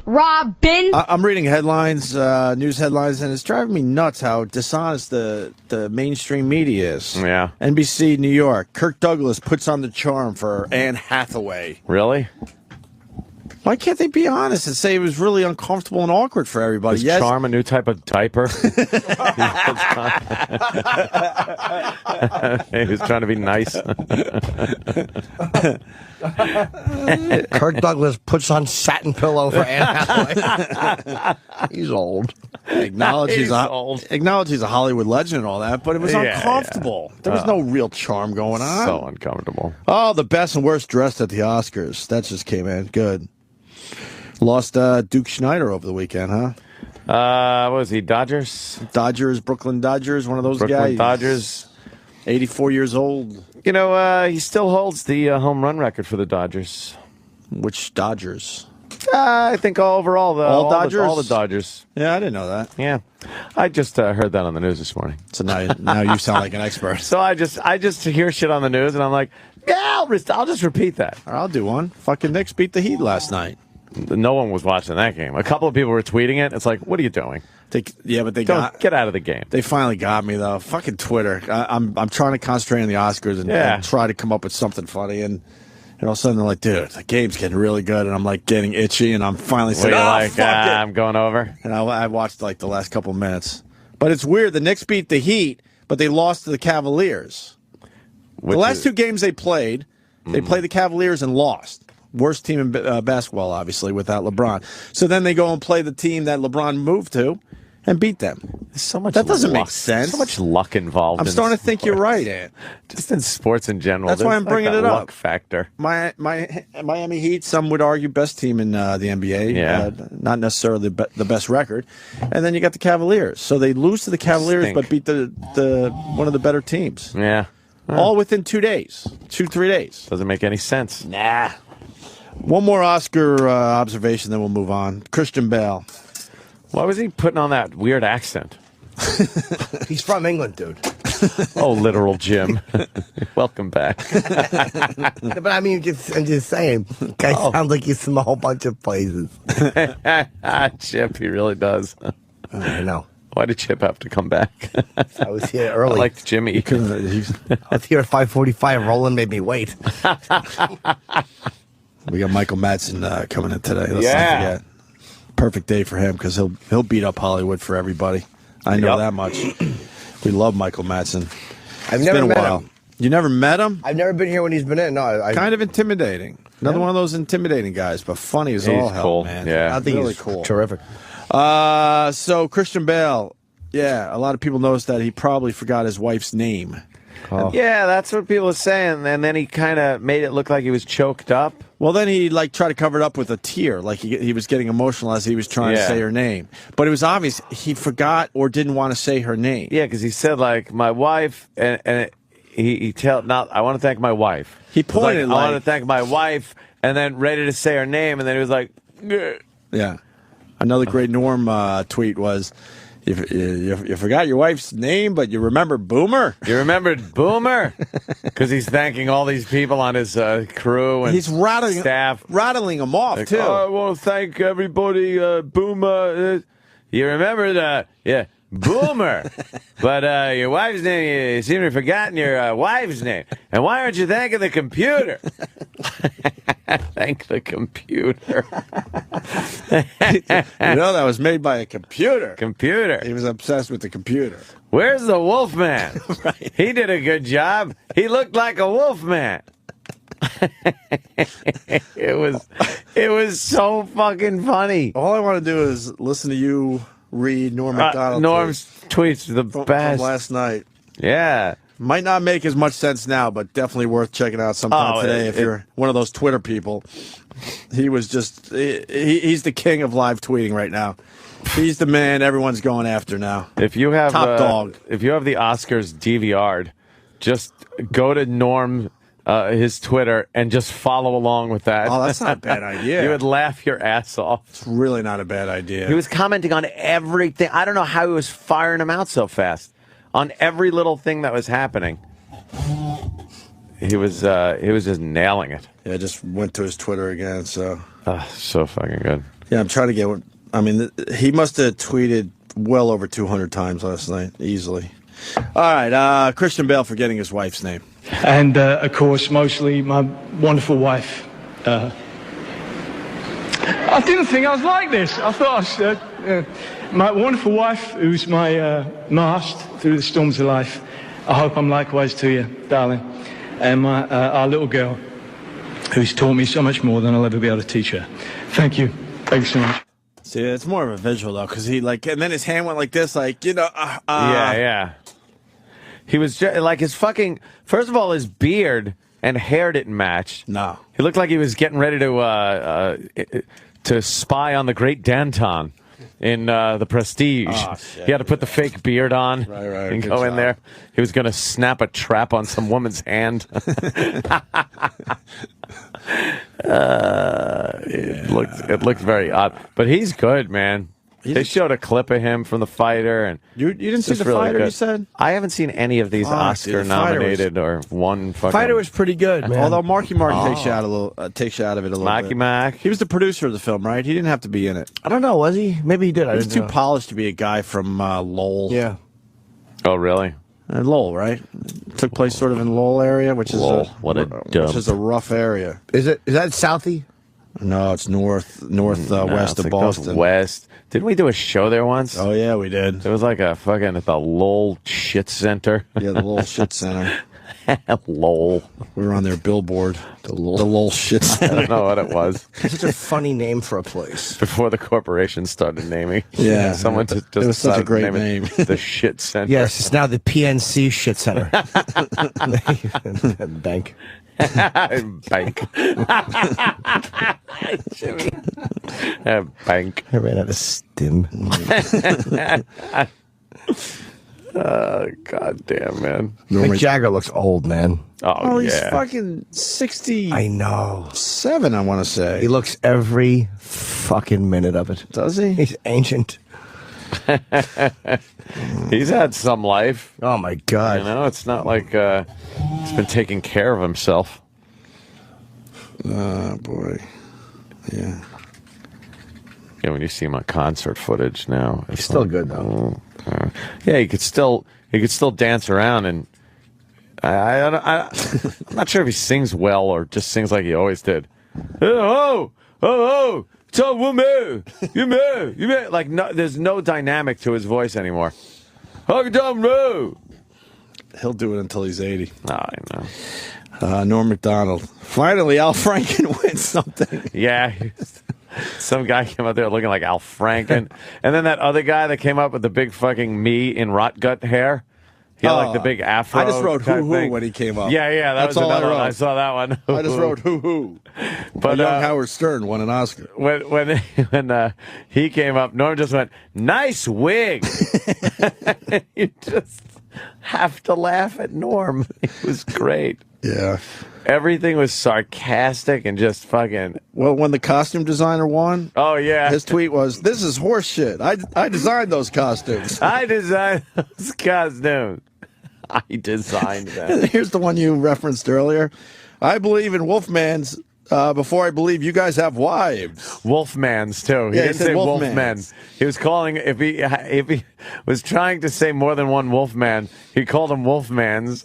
Robin. I'm reading headlines, news headlines, and it's driving me nuts how dishonest the mainstream media is. Yeah. NBC New York. Kirk Douglas puts on the charm for Anne Hathaway. Really? Why can't they be honest and say it was really uncomfortable and awkward for everybody? Is charm a new type of diaper? He was trying to be nice. Kirk Douglas puts on satin pillow for Anne Hathaway. He's old. Acknowledge he's old. Acknowledge he's a Hollywood legend and all that, but it was uncomfortable. Yeah. There was no real charm going on. So uncomfortable. Oh, the best and worst dressed at the Oscars. That just came in. Good. Lost Duke Schneider over the weekend, huh? What was he, Dodgers? Brooklyn Dodgers, one of those Brooklyn guys. Dodgers. 84 years old. You know, he still holds the home run record for the Dodgers. Which Dodgers? I think overall, all Dodgers? All the Dodgers. Yeah, I didn't know that. Yeah. I just heard that on the news this morning. So now you sound like an expert. So I just hear shit on the news, and I'm like, yeah, I'll just repeat that. I'll do one. Fucking Knicks beat the Heat last night. No one was watching that game. A couple of people were tweeting it. It's like, what are you doing? But they get out of the game. They finally got me though. Fucking Twitter. I'm trying to concentrate on the Oscars and try to come up with something funny, and all of a sudden they're like, dude, the game's getting really good, and I'm like getting itchy, and I'm finally saying, fuck it. I'm going over. And I watched like the last couple minutes, but it's weird. The Knicks beat the Heat, but they lost to the Cavaliers. The last two games they played the Cavaliers and lost. Worst team in basketball, obviously, without LeBron. So then they go and play the team that LeBron moved to and beat them. So much that doesn't luck. make sense. So much luck involved. I'm starting to think you're right, Ant. Just in sports in general. That's why I'm bringing it up. Luck factor. Miami Heat, some would argue best team in the NBA. Yeah. Not necessarily the best record. And then you got the Cavaliers. So they lose to the Cavaliers, but beat the one of the better teams. Yeah. All within 2 days. 2-3 days. Doesn't make any sense. Nah. One more Oscar observation, then we'll move on. Christian Bale. Why was he putting on that weird accent? He's from England, dude. Oh, literal Jim. Welcome back. But I mean, I'm just saying, guy sounds like he's from a whole bunch of places. Chip, he really does. I know. Why did Chip have to come back? I was here early. I liked Jimmy. I was here at 5:45. Roland made me wait. We got Michael Madsen coming in today. Let's not forget. Perfect day for him because he'll beat up Hollywood for everybody. I know that much. We love Michael Madsen. I've never met him. You never met him? I've never been here when he's been in. No, kind of intimidating. Another one of those intimidating guys, but funny as all hell, cool. man. Yeah, I think really he's cool. Terrific. So Christian Bale, a lot of people noticed that he probably forgot his wife's name. Oh. Yeah, that's what people are saying. And then he kind of made it look like he was choked up. Well, then he tried to cover it up with a tear, like he was getting emotional as he was trying to say her name. But it was obvious he forgot or didn't want to say her name. Yeah, because he said like my wife, and he I want to thank my wife. He pointed I want to thank my wife, and then ready to say her name, and then he was like, "Grr." Yeah. Another great Norm tweet was, you forgot your wife's name, but you remember Boomer? You remembered Boomer? Because he's thanking all these people on his crew and he's staff. rattling them off, like, too. Oh, I want to thank everybody, Boomer. You remember Boomer. But your wife's name, you seem to have forgotten your wife's name. And why aren't you thanking the computer? Thank the computer. That was made by a computer. Computer. He was obsessed with the computer. Where's the Wolfman? Right. He did a good job. He looked like a Wolfman. It was so fucking funny. All I want to do is listen to you read Norm MacDonald. Norm's tweets the best. From last night. Yeah. Might not make as much sense now, but definitely worth checking out sometime today if you're one of those Twitter people. He was just, he's the king of live tweeting right now. He's the man everyone's going after now. If you have top dog. If you have the Oscars DVR'd, just go to Norm, his Twitter, and just follow along with that. Oh, that's not a bad idea. You would laugh your ass off. It's really not a bad idea. He was commenting on everything. I don't know how he was firing them out so fast. On every little thing that was happening. He was just nailing it. Yeah, I just went to his Twitter again, so. So fucking good. Yeah, I'm trying to get. I mean, he must have tweeted well over 200 times last night, easily. All right, Christian Bale forgetting his wife's name. And, of course, mostly my wonderful wife. I didn't think I was like this. I thought I was, my wonderful wife, who's my mast through the storms of life. I hope I'm likewise to you, darling. And our little girl, who's taught me so much more than I'll ever be able to teach her. Thank you. Thanks so much. See, it's more of a visual, though, because he, like, and then his hand went like this, like, Yeah. He was like his fucking. First of all, his beard and hair didn't match. No. He looked like he was getting ready to spy on the Great Danton in The Prestige. Oh, shit. He had to put the fake beard on Right. and Good go in job. there. He was going to snap a trap on some woman's hand. It looked very odd, but he's good, man. They showed a clip of him from The Fighter, and You didn't see it's The really Fighter, good. you said? I haven't seen any of these Fuck, dude, The Oscar-nominated or one fucking. Fighter was pretty good, man. Although Marky Mark takes you out of it a little Marky bit. Mark. He was the producer of the film, right? He didn't have to be in it. I don't know, was he? Maybe he did. I He was didn't too know. polished to be a guy from Lowell. Yeah. Oh, really? Lowell, right? Took place sort of in Lowell area, which is Lowell, what a dump. which is a rough area. Is that Southie? No, it's west It's of like Boston. goes west. Didn't we do a show there once? Oh yeah, we did. It was like a fucking at the Lowell shit center. Yeah, the Lowell Shit Center. Lowell. We were on their billboard. The Lowell Shit I Center. don't know what it was. Such a funny name for a place. Before the corporation started naming. Yeah, Someone just it was such a decided to great name it name. The shit center. Yes, it's now the PNC Shit Center. Bank. Bank. Jimmy. Bank. I ran out of stim. God damn, man. Mick Jagger looks old, man. Oh, he's yeah. fucking 67, I know. I want to say. He looks every fucking minute of it. Does he? He's ancient. He's had some life. Oh my God. You know, it's not like he's been taking care of himself. Oh boy. Yeah. Yeah, when you see him on concert footage now, He's still good though. yeah, he could still dance around, and I'm not sure if he sings well or just sings like he always did. Oh, tell woman, you man, like no, there's no dynamic to his voice anymore. How come no? He'll do it until he's 80. No, I know. Norm MacDonald. Finally, Al Franken wins something. Yeah. Some guy came out there looking like Al Franken. And then that other guy that came up with the big fucking me in rot gut hair. He had like the big afro. I just wrote type hoo-hoo thing. when he came up. Yeah, that That's was all I another one. wrote. I saw that one. I just wrote hoo-hoo. But young Howard Stern won an Oscar. when he came up, Norm just went, "Nice wig." You just have to laugh at Norm. It was great. Yeah. Everything was sarcastic and just fucking. Well, when the costume designer won, Oh yeah. his tweet was, "This is horse shit. I designed those costumes." I designed those costumes. I designed them. Here's the one you referenced earlier. I believe in Wolfman's before I believe you guys have wives. Wolfmans too. He Yeah, he didn't said say Wolfmans. Wolfmen. He was calling if he was trying to say more than one Wolfman, he called them Wolfmans.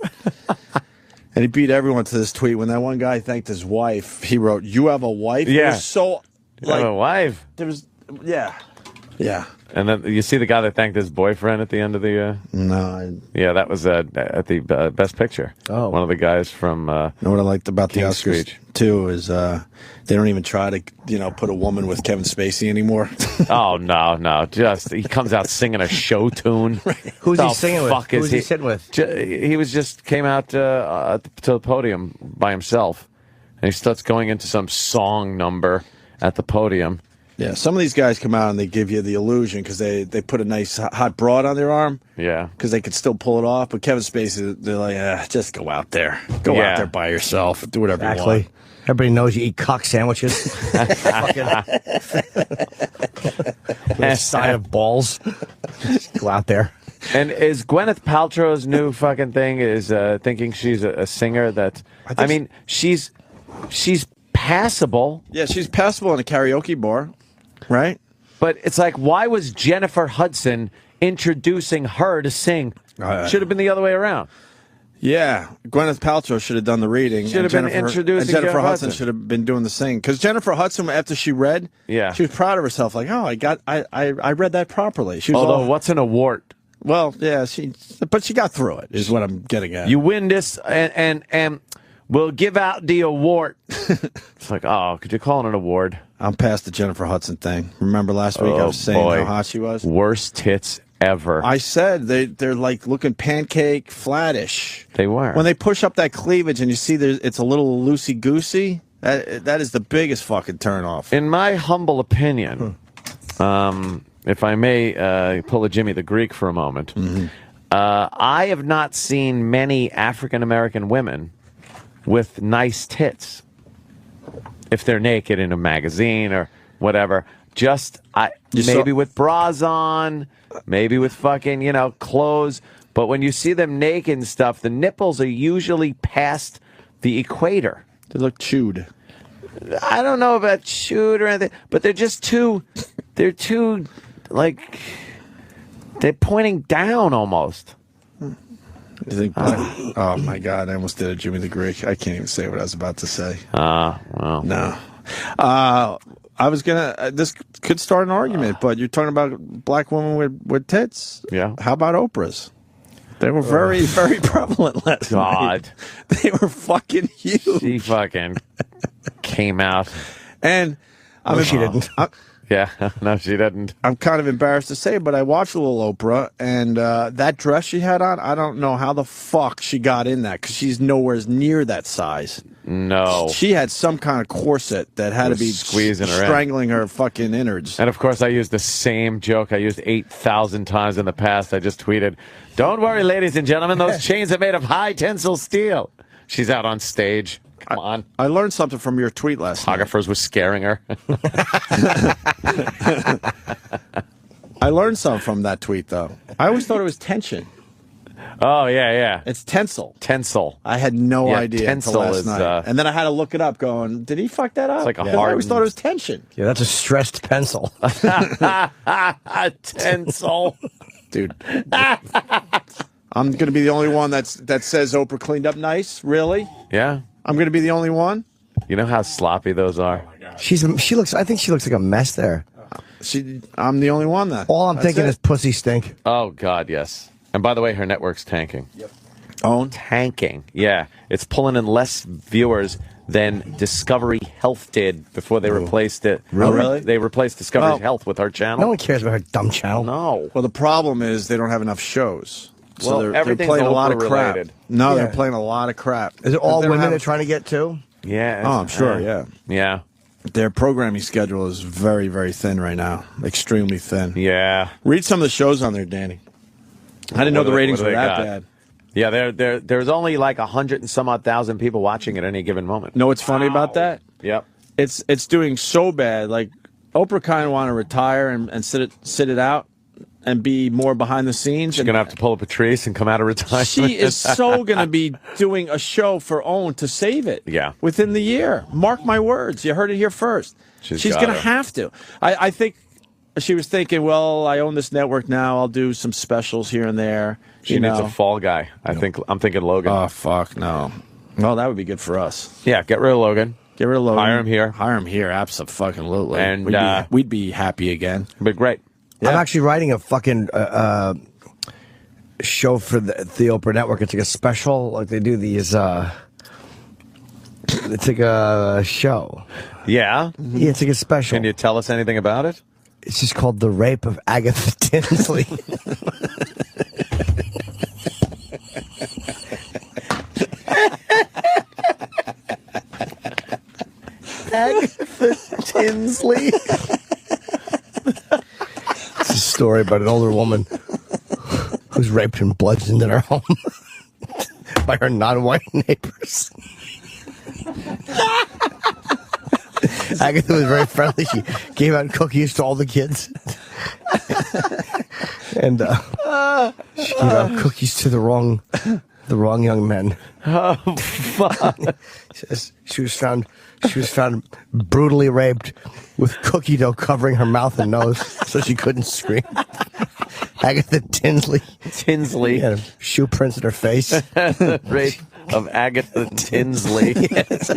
And he beat everyone to this tweet. When that one guy thanked his wife, he wrote, "You have a wife?" Yeah. It was so I have a wife. there was yeah. And then you see the guy that thanked his boyfriend at the end of the. No, Yeah, that was at the Best Picture. Oh. One of the guys from. know what I liked about the King's Oscars Speech. too is they don't even try to put a woman with Kevin Spacey anymore. Oh no! Just he comes out singing a show tune. Who's The he singing with? fuck is Who's he sitting with? He was just came out to the podium by himself, and he starts going into some song number at the podium. Yeah, some of these guys come out and they give you the illusion because they put a nice hot broad on their arm Yeah, because they could still pull it off. But Kevin Spacey, they're like, just go out there, Yeah. out there by yourself, do whatever you Exactly. want. Everybody knows you eat cock sandwiches. Fucking- with a side of balls. Just go out there. and is Gwyneth Paltrow's new fucking thing is thinking she's a singer that I mean she's passable. Yeah, she's passable in a karaoke bar. right? But it's like, why was Jennifer Hudson introducing her to sing? Should have been the other way around. Yeah, Gwyneth Paltrow should have done the reading. Should have been introducing Jennifer Jennifer Hudson Hudson. should have been doing the singing. Because Jennifer Hudson, after she read, she was proud of herself. Like, oh, I read that properly. She was Although, what's an award? Well, yeah, but she got through it, is what I'm getting at. You win this, and we'll give out the award. It's like, oh, could you call it an award? I'm past the Jennifer Hudson thing. Remember last week I was saying how hot she was? Worst tits ever. I said they're like looking pancake flattish. They were. When they push up that cleavage and you see it's a little loosey-goosey, that is the biggest fucking turnoff. In my humble opinion, if I may pull a Jimmy the Greek for a moment, I have not seen many African-American women with nice tits. If they're naked in a magazine or whatever. Maybe with bras on, maybe with fucking, clothes. But when you see them naked and stuff, the nipples are usually past the equator. They look chewed. I don't know about chewed or anything, but they're just they're pointing down almost. You think, oh my God, I almost did a Jimmy the Greek. I can't even say what I was about to say. Well. No. I was this could start an argument, but you're talking about black women with tits. Yeah. How about Oprah's? They were very, very prevalent last night. They were fucking huge. She fucking came out. And she didn't. Yeah, no, she didn't. I'm kind of embarrassed to say, but I watched a little Oprah, and that dress she had on, I don't know how the fuck she got in that, because she's nowhere near that size. No. She had some kind of corset that had to be squeezing her strangling her fucking innards. And, of course, I used the same joke I used 8,000 times in the past. I just tweeted, "Don't worry, ladies and gentlemen, those chains are made of high tensile steel." She's out on stage. Come on. I learned something from your tweet last night. Photographers were scaring her. I learned something from that tweet, though. I always thought it was tension. Oh, yeah. It's tensile. Tensile. I had no idea until tensile last is, night. And then I had to look it up going, did he fuck that up? It's like a I hard... always thought it was tension. Yeah, that's a stressed pencil. Tensile. Dude. I'm going to be the only one that says Oprah cleaned up nice? Really? Yeah. I'm going to be the only one? You know how sloppy those are? I think she looks like a mess there. I'm the only one then. All I'm thinking is pussy stink. Oh, God, yes. And by the way, her network's tanking. Yep. Tanking. Yeah. It's pulling in less viewers than Discovery Health did before they replaced it. Really? They replaced Discovery Health with her channel. No one cares about her dumb channel. No. Well, the problem is they don't have enough shows. So Well, they're playing a lot of crap. Oprah-related. No, Yeah. they're playing a lot of crap. Is it all They don't women have- they're trying to get to? Yeah. Oh, I'm sure, yeah. Yeah. Their programming schedule is very, very thin right now. Extremely thin. Yeah. Read some of the shows on there, Danny. I didn't know the ratings what do were they that got? bad. Yeah, there's only like 100 and some odd thousand people watching at any given moment. Know what's funny about that? Yep. It's doing so bad. Like, Oprah kind of want to retire and sit it out and be more behind the scenes. She's going to have to pull a Patrice and come out of retirement. She is so going to be doing a show for OWN to save it. Yeah. Within the year. Mark my words. You heard it here first. She's going to have to. I think she was thinking, well, I own this network now. I'll do some specials here and there. She needs a fall guy. I'm thinking Logan. Oh, fuck, no. Well, that would be good for us. Yeah, get rid of Logan. Get rid of Logan. Hire him here. Hire him here, absolutely. And we'd be happy again. But great. Yeah. I'm actually writing a fucking show for the Oprah Network. It's like a special. Like they do these. It's like a show. Yeah? Yeah, it's like a special. Can you tell us anything about it? It's just called The Rape of Agatha Tinsley. Agatha Tinsley. It's a story about an older woman who's raped and bludgeoned in her home by her non-white neighbors. Agatha was very friendly. She gave out cookies to all the kids. And she gave out cookies to the wrong the wrong young men. Oh, fuck. She was found brutally raped with cookie dough covering her mouth and nose so she couldn't scream. Agatha Tinsley. Tinsley. Had shoe prints in her face. Rape of Agatha Tinsley. Yes.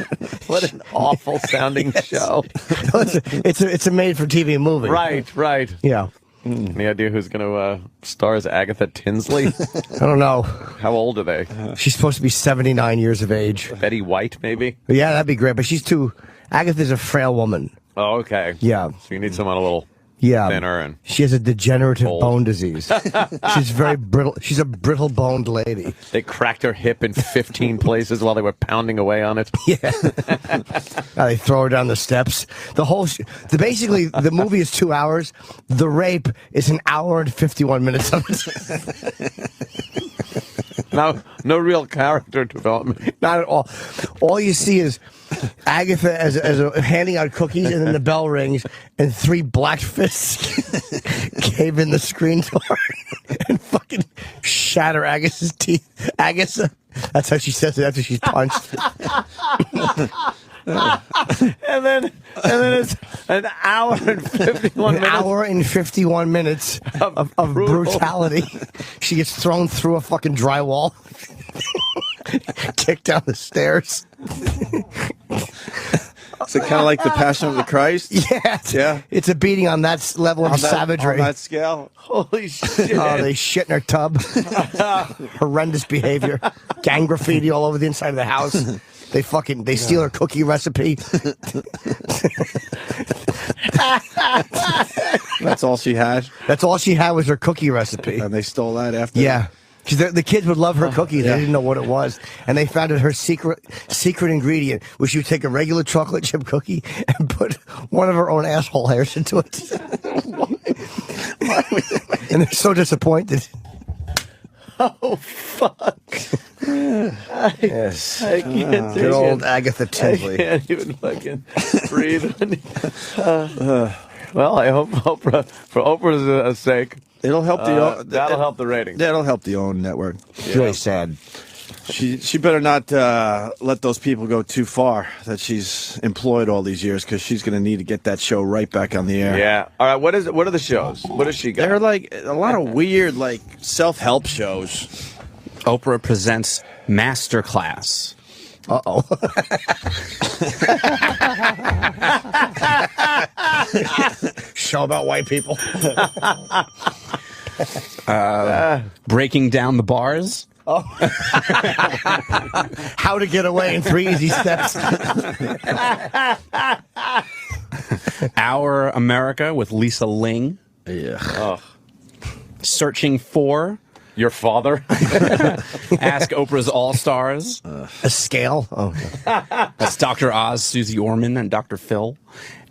What an awful sounding show. It's a made-for-TV movie. Right. Yeah. Any idea who's going to star as Agatha Tinsley? I don't know. How old are they? She's supposed to be 79 years of age. Betty White, maybe? Yeah, that'd be great, but she's too... Agatha's a frail woman. Oh, okay. Yeah. So you need someone a little thinner and... She has a degenerative old. bone disease. She's very brittle. She's a brittle-boned lady. They cracked her hip in 15 places while they were pounding away on it. Yeah. They throw her down the steps. Basically, the movie is 2 hours. The rape is an hour and 51 minutes of it. No real character development. Not at all. All you see is Agatha handing out cookies, and then the bell rings, and 3 black fists cave in the screen door and fucking shatter Agatha's teeth. Agatha. That's how she says it after she's punched. and then it's an hour and 51 minutes. An hour and 51 minutes of brutality. She gets thrown through a fucking drywall. Kicked down the stairs. Is it kind of like the Passion of the Christ? Yeah. It's a beating on that level of savagery. On that scale. Holy shit. Oh, they shit in her tub. Horrendous behavior. Gang graffiti all over the inside of the house. They steal her cookie recipe. That's all she had. That's all she had was her cookie recipe. And they stole that after. Yeah. The kids would love her cookies. They didn't know what it was. And they found out her secret ingredient was she would take a regular chocolate chip cookie and put one of her own asshole hairs into it. And they're so disappointed. Oh, fuck. Yes. I can't Good old Agatha Tinsley. I can't even fucking breathe. Well, I hope for Oprah's sake, It'll help that'll help the ratings. That'll help the OWN network. It's really sad. She better not let those people go too far that she's employed all these years, because she's going to need to get that show right back on the air. Yeah. All right. What are the shows? What does she got? They're like a lot of weird, like, self-help shows. Oprah presents Masterclass. Uh-oh. Show about white people. Breaking down the bars. Oh. How to get away in 3 easy steps. Our America with Lisa Ling. Yeah. Oh. Searching for Your father? Ask Oprah's All-Stars. A scale? Oh. That's Dr. Oz, Susie Orman, and Dr. Phil.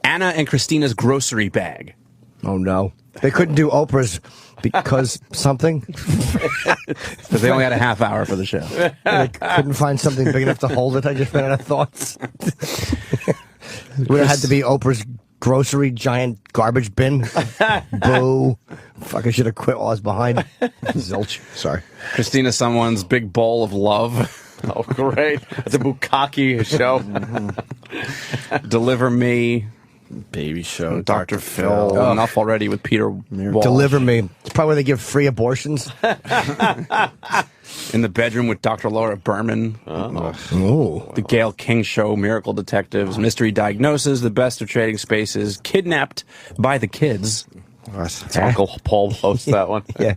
Anna and Christina's Grocery Bag. Oh, no. They couldn't do Oprah's because something? Because they only had a half hour for the show. They couldn't find something big enough to hold it. I just ran out of thoughts. Would have had to be Oprah's grocery giant garbage bin. Boo. Fuck, I should have quit while I was behind. Zilch. Sorry. Christina Someone's Big Bowl of Love. Oh, great. That's a bukkake show. Deliver Me. Baby show. Dr. Phil. Enough already with Peter Walsh. Deliver Me. It's probably where they give free abortions. In the Bedroom with Dr. Laura Berman. Oh. The Gail King Show, Miracle Detectives, Mystery Diagnosis, The Best of Trading Spaces, Kidnapped by the Kids. What? Uncle Paul hosts that one. Yeah.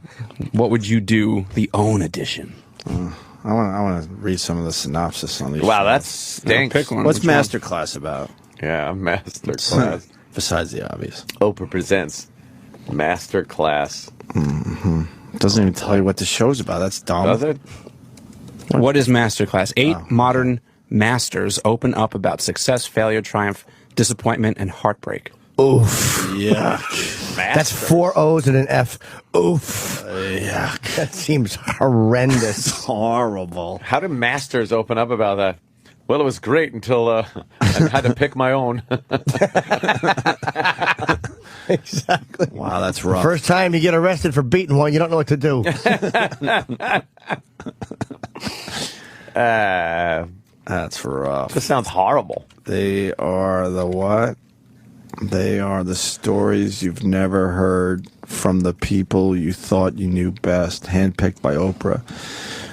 What Would You Do? The OWN edition. I want to read some of the synopsis on these. Wow, shows. that stinks. Pick one. What's Which one? Masterclass about? Yeah, Masterclass. Besides the obvious. Oprah presents Masterclass. Doesn't even tell you what the show's about. That's dumb. Does it? What is Masterclass? 8 modern masters open up about success, failure, triumph, disappointment, and heartbreak. Oof. Yeah. That's 4 O's and an F. Oof. Yeah. That seems horrendous. Horrible. How do masters open up about that? Well, it was great until I had to pick my own. Exactly. Wow, that's rough. First time you get arrested for beating one, you don't know what to do. That's rough. This sounds horrible. They are the what? They are the stories you've never heard from the people you thought you knew best, handpicked by Oprah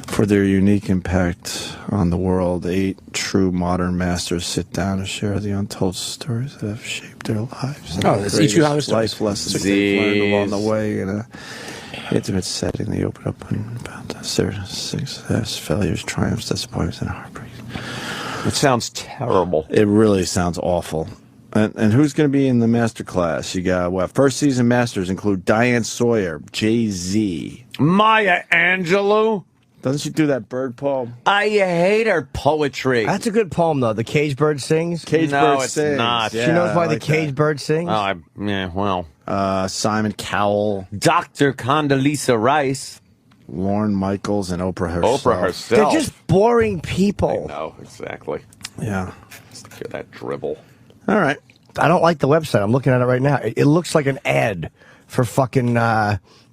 for their unique impact on the world. 8 true modern masters sit down to share the untold stories that have shaped their lives. Oh, it's each of our stories. Life lessons they've learned along the way in a intimate setting. They open up about their success, failures, triumphs, disappointments, and heartbreaks. It sounds terrible. It really sounds awful. And who's going to be in the master class? You got, what, first season masters include Diane Sawyer, Jay-Z. Maya Angelou? Doesn't she do that bird poem? I hate her poetry. That's a good poem, though. The cage bird sings. Cage No, bird it's sings. not. Yeah, She knows why I like the cage that. bird sings. Simon Cowell, Dr. Condoleezza Rice. Lorne Michaels, and Oprah herself. Oprah herself. They're just boring people. No, exactly. Yeah. Look at that dribble. All right. I don't like the website. I'm looking at it right now. It looks like an ad for fucking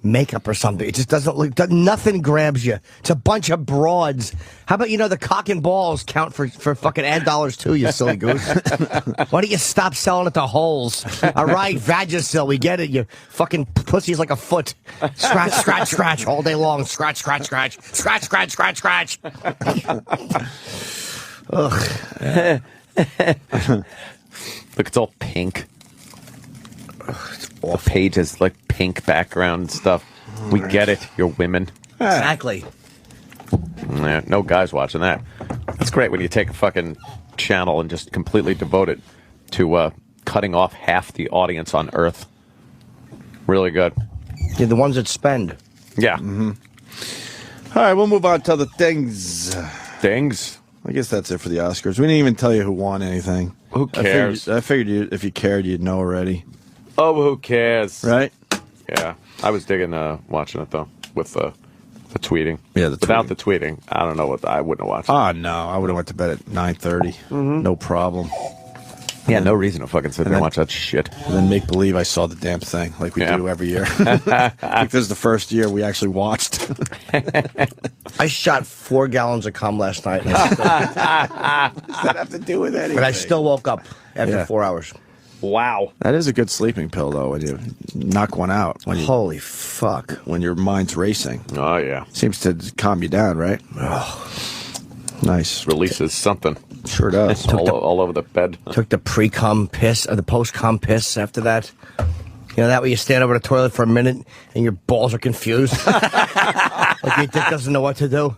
makeup or something. It just doesn't look. Nothing grabs you. It's a bunch of broads. How about the cock and balls count for fucking ad dollars too? You silly goose. Why don't you stop selling it to holes? All right, Vagisil, we get it. You fucking pussy's like a foot. Scratch, scratch, scratch all day long. Scratch, scratch, scratch, scratch, scratch, scratch, scratch. Ugh. Look, it's all pink. The page has like pink background and stuff. We get it. You're women. Exactly. Yeah, no guys watching that. It's great when you take a fucking channel and just completely devote it to cutting off half the audience on Earth. Really good. Yeah, the ones that spend. Yeah. All right, we'll move on to other things. Things. I guess that's it for the Oscars. We didn't even tell you who won anything. Who cares? I figured if you cared, you'd know already. Oh, who cares? Right? Yeah. I was digging watching it, though, with the tweeting. Yeah, the Without tweeting. the tweeting, I don't know what I wouldn't have watched it. Oh, no. I would have went to bed at 9:30. No problem. Yeah, no reason to fucking sit there and then- watch that shit. And then make believe I saw the damn thing like we Yeah. do every year. I think this is the first year we actually watched. I shot 4 gallons of cum last night, and Does that have to do with anything? but I still woke up after Yeah. 4 hours. Wow. That is a good sleeping pill, though, when you knock one out. Holy fuck. When your mind's racing. Oh, yeah. Seems to calm you down, right? Nice. Releases something Sure does. all over the bed. Took the pre-cum piss, or the post-cum piss after that. You know that way you stand over the toilet for a minute and your balls are confused? Like your dick doesn't know what to do?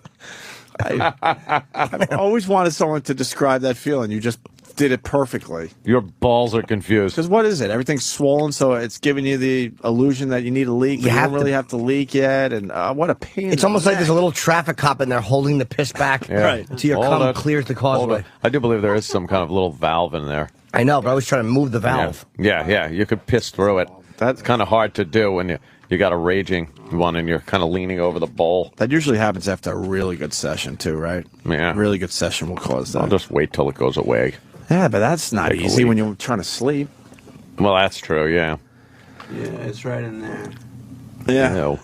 I always wanted someone to describe that feeling. You just did it perfectly. Your balls are confused. Because what is it? Everything's swollen, so it's giving you the illusion that you need a leak. You You have don't really to- have to leak yet, and what a pain. It's almost like there's a little traffic cop in there holding the piss back Right. until your Hold cum it. clears the Hold causeway. it. I do believe there is some kind of little valve in there. I know, but I was trying to move the valve. Yeah. You could piss through it. That's kind of hard to do when you got a raging one and you're kind of leaning over the bowl. That usually happens after a really good session, too, right? Yeah. A really good session will cause that. I'll just wait till it goes away. Yeah, but that's not Take a easy leak. when you're trying to sleep. Well, that's true, yeah. Yeah, it's right in there. Yeah. Ew.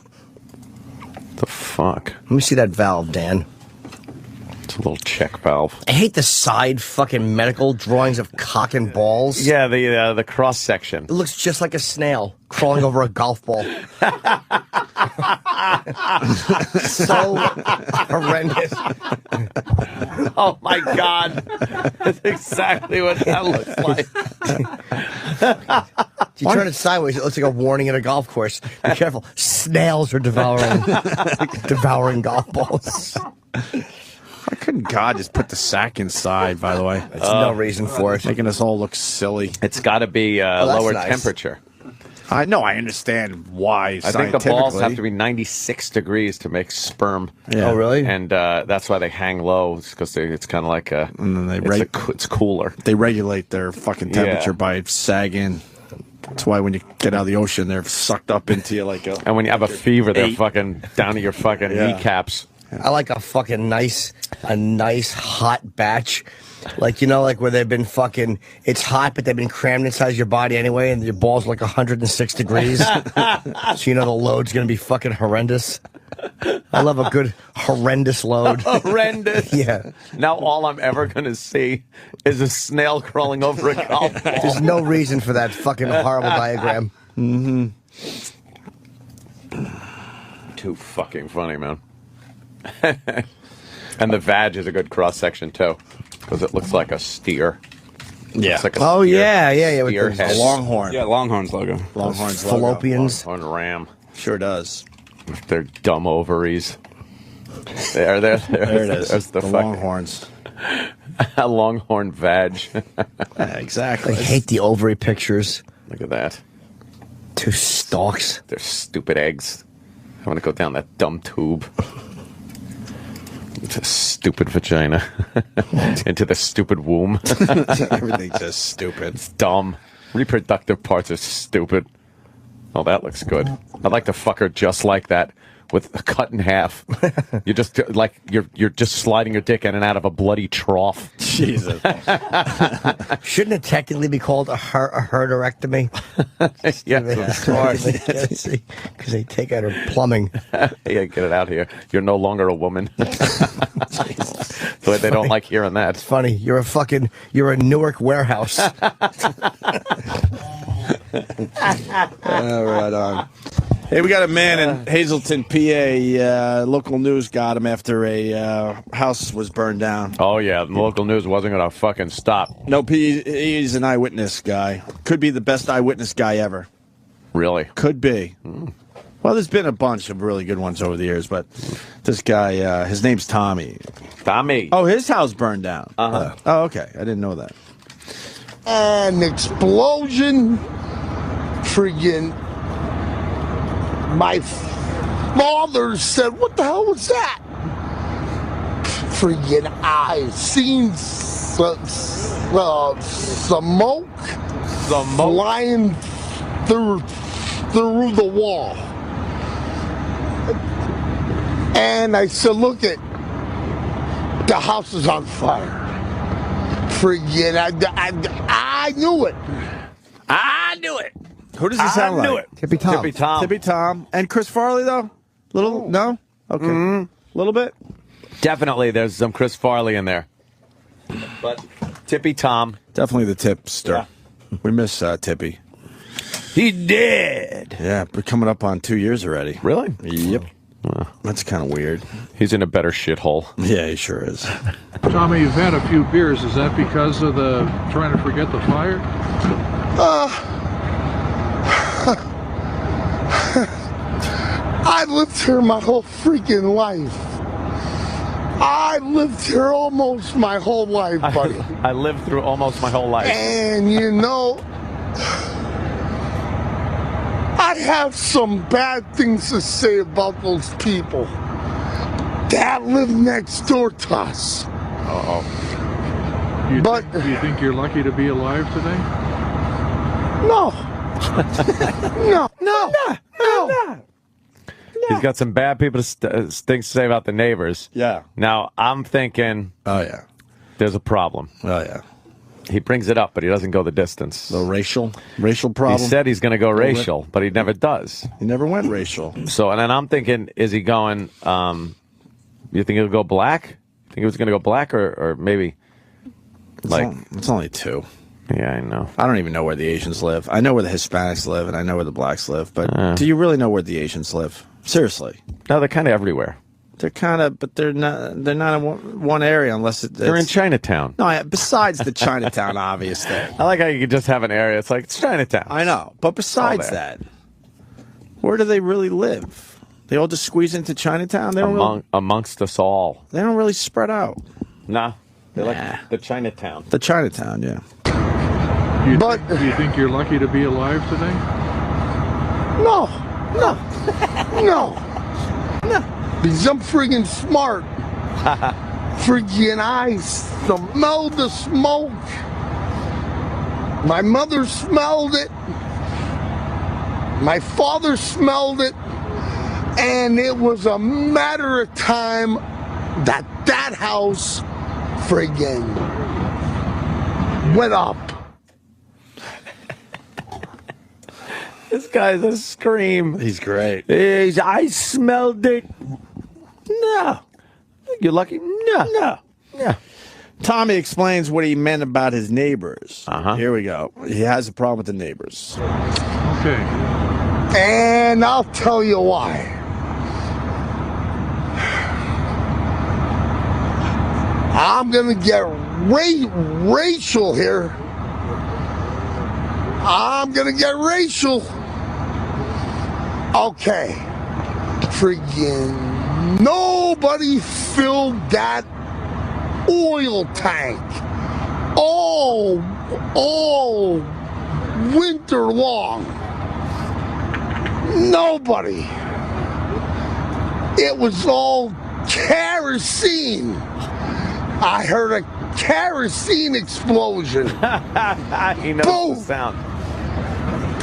The fuck? Let me see that valve, Dan. It's a little check valve. I hate the side fucking medical drawings of cock and balls. Yeah, the cross section. It looks just like a snail crawling over a golf ball. So horrendous. Oh my god, that's exactly what that looks like. If you turn it sideways, it looks like a warning at a golf course. Be careful. Snails are devouring golf balls. Why couldn't God just put the sack inside, by the way? There's no reason for it. Making us all look silly. It's got to be that's lower nice. temperature. I know, I understand why. I think the balls have to be 96 degrees to make sperm. Yeah. Oh, really? And that's why they hang low, because it's kind of like a. And then they it's cooler. They regulate their fucking temperature Yeah. by sagging. That's why when you get out of the ocean, they're sucked up into you like a. And when you have a fever, they're Eight. fucking down to your fucking Yeah. kneecaps. I like a nice hot batch Like, you know, like where they've been fucking, it's hot, but they've been crammed inside your body anyway, and your balls are like 106 degrees. So you know the load's going to be fucking horrendous. I love a good horrendous load. Horrendous. Yeah. Now all I'm ever going to see is a snail crawling over a golf ball. There's no reason for that fucking horrible diagram. Mm-hmm. Too fucking funny, man. And the vag is a good cross section too, because it looks like a steer. Yeah. It's like a Oh, steer, yeah. With steer the head. A longhorn. Yeah, Longhorns logo. Longhorns logo. fallopians. Longhorn ram. Sure does. With their dumb ovaries. There it is. There's the fucking longhorns. a longhorn vag. Yeah, exactly. I hate the ovary pictures. Look at that. Two stalks. Their stupid eggs. I want to go down that dumb tube. It's a stupid vagina. Into the stupid womb. Everything's just stupid. It's dumb. Reproductive parts are stupid. Oh, that looks good. I'd like to fuck her just like that, with a cut in half. You're just like you're just sliding your dick in and out of a bloody trough. Jesus. Shouldn't it technically be called a herderectomy? Yes, of course. Because they take out her plumbing. Yeah, get it out here. You're no longer a woman. So they don't like hearing that. It's funny. You're a Newark warehouse. Right on. Hey, we got a man in Hazleton, PA. Local news got him after a house was burned down. Oh yeah, the local news wasn't gonna fucking stop. Nope, he's an eyewitness guy. Could be the best eyewitness guy ever. Really? Could be. Well, there's been a bunch of really good ones over the years, but this guy, his name's Tommy. Tommy. Oh, his house burned down. Uh-huh. Oh, okay. I didn't know that. An explosion. Friggin'. My father said, "What the hell was that?" Friggin' I seen smoke flying through the wall. And I said, "Look it, the house is on fire." Friggin' I knew it. I knew it. Who does he sound like? knew it. Tippy Tom. Tippy Tom. Tippy Tom. And Chris Farley, though? No? Okay. A little bit? Definitely, there's some Chris Farley in there. But Tippy Tom. Definitely the tipster. Yeah. We miss Tippy. He did. Yeah, we're coming up on 2 years already. Really? Yep. That's kind of weird. He's in a better shithole. Yeah, he sure is. Tommy, you've had a few beers. Is that because of the trying to forget the fire? I lived here my whole freaking life. I lived here almost my whole life, buddy. I lived through almost my whole life. And you know, I have some bad things to say about those people that live next door to us. Do But- you think you're lucky to be alive today? No. No. He's got some bad people things to say about the neighbors. Yeah. Now, I'm thinking Oh, yeah. there's a problem. Oh, yeah. He brings it up, but he doesn't go the distance. The racial problem? He said he's going to go racial, but he never does. He never went racial. So, and then I'm thinking, is he going, you think he'll go black? Think he was going to go black or maybe like... It's only two. Yeah, I know. I don't even know where the Asians live. I know where the Hispanics live, and I know where the blacks live. But do you really know where the Asians live? Seriously. No, they're kind of everywhere. They're kind of, but they're not in one area unless They're in Chinatown. No, besides the Chinatown obvious thing. I like how you could just have an area. It's like, it's Chinatown. I know. But besides that, where do they really live? They all just squeeze into Chinatown? They don't Amongst us all. They don't really spread out. Nah. They like the Chinatown. The Chinatown, yeah. Do you think you're lucky to be alive today? No. Because I'm friggin' smart. Friggin' I smell the smoke. My mother smelled it. My father smelled it. And it was a matter of time that house friggin' went up. This guy's a scream. He's great. I smelled it. No. You're lucky? No. Yeah. Tommy explains what he meant about his neighbors. Uh-huh. Here we go. He has a problem with the neighbors. Okay. And I'll tell you why. I'm gonna get racial here. I'm gonna get racial. Okay. Friggin' nobody filled that oil tank all winter long. Nobody. It was all kerosene. I heard a kerosene explosion. He knows Boom. the sound.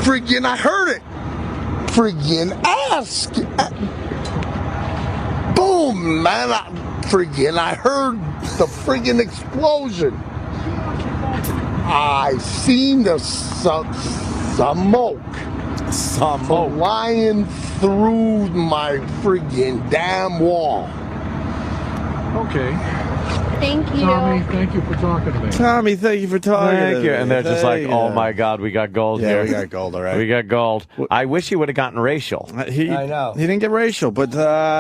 Friggin' I heard it. Friggin' ask. Boom, man. I heard the friggin' explosion. I seen the smoke flying through my friggin' damn wall. Okay. Thank you. Tommy, thank you for talking to me. Tommy, thank you for talking. Thank you. And they're just like, Thank oh you. my God, we got gold Yeah, here. we got gold, all right. We got gold. I wish he would have gotten racial. I know. He didn't get racial, but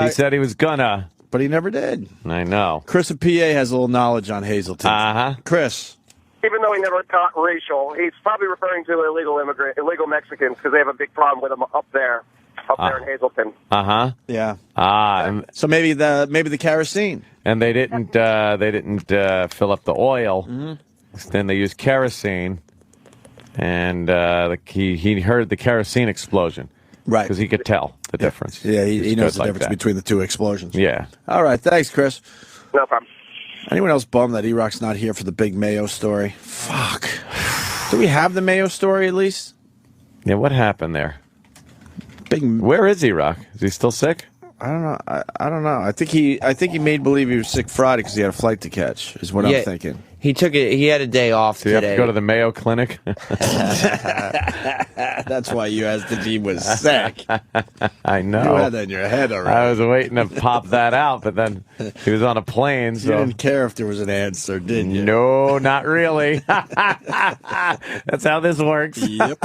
He said he was gonna. but he never did. I know. Chris of PA has a little knowledge on Hazleton. Uh-huh. Chris. Even though he never got racial, he's probably referring to illegal Mexicans because they have a big problem with them up there in Hazleton. Uh-huh. Yeah. And So maybe the kerosene. they didn't fill up the oil. Mm-hmm. Then they used kerosene, and he heard the kerosene explosion. Right. Because he could tell the difference. Yeah, he It's knows good the like difference that. between the two explosions. Yeah. All right, thanks, Chris. No problem. Anyone else bummed that E-Rock's not here for the big Mayo story? Fuck. Do we have the Mayo story at least? Yeah, what happened there? Big. Where is he, Rock? Is he still sick? I don't know. I don't know. I think he made believe he was sick Friday because he had a flight to catch. Is what I'm thinking. He took it. He had a day off Do you have today. to go to the Mayo Clinic? That's why you asked if he was sick. I know. You had that in your head already. I was waiting to pop that out, but then he was on a plane, You so didn't care if there was an answer, did you? no, not really. That's how this works. Yep.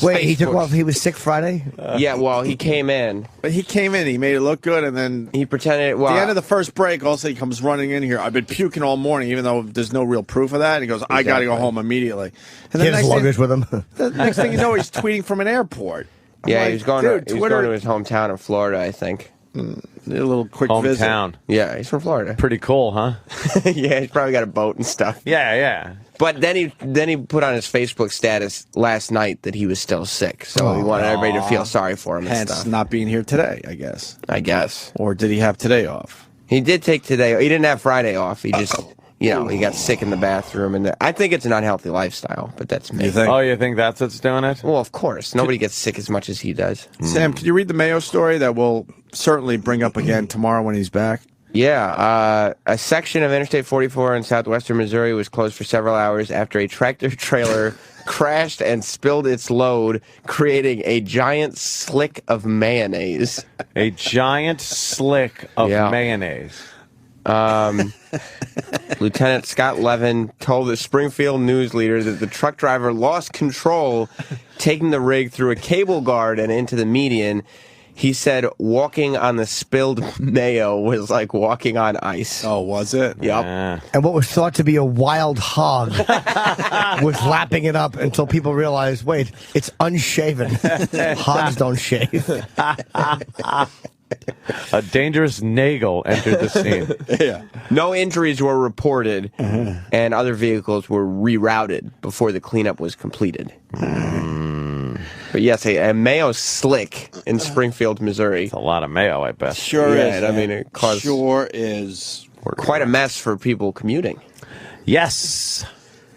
Wait, he took off. He was sick Friday. Yeah, well, he came in. But he came in. He made it look good, and then He pretended. Well, at the end of the first break, also he comes running in here. I've been puking all morning, even though there's no real proof of that. And he goes, I got to go home immediately. And He had his luggage with him. the next thing you know, he's tweeting from an airport. I'm yeah, like, he was going. dude, He was Twitter, going to his hometown in Florida, I think. a little quick visit. Hometown. Yeah, he's from Florida. Pretty cool, huh? Yeah, he's probably got a boat and stuff. Yeah, yeah. But then he put on his Facebook status last night that he was still sick, so he wanted everybody to feel sorry for him and Hence stuff. not being here today, I guess. I guess Or did he have today off? he did take today. He didn't have Friday off. He just, he got sick in the bathroom, and I think it's an unhealthy lifestyle. But that's me. You think? Oh, you think that's what's doing it? Well, of course, nobody gets sick as much as he does. Sam, can you read the Mayo story that we'll certainly bring up again tomorrow when he's back? Yeah, a section of Interstate 44 in southwestern Missouri was closed for several hours after a tractor trailer crashed and spilled its load, creating a giant slick of mayonnaise. A giant slick of Yeah. mayonnaise. Lieutenant Scott Levin told the Springfield News Leader that the truck driver lost control, taking the rig through a cable guard and into the median. He said walking on the spilled mayo was like walking on ice. Oh, was it? Yep. And what was thought to be a wild hog was lapping it up until people realized, wait, it's unshaven. Hogs don't shave. A dangerous nagel entered the scene. Yeah. No injuries were reported, and other vehicles were rerouted before the cleanup was completed. But yes, a mayo slick in Springfield, Missouri. A lot of mayo, I bet. Sure Yeah, is. I mean, it caused Sure is. quite a mess for people commuting. Yes.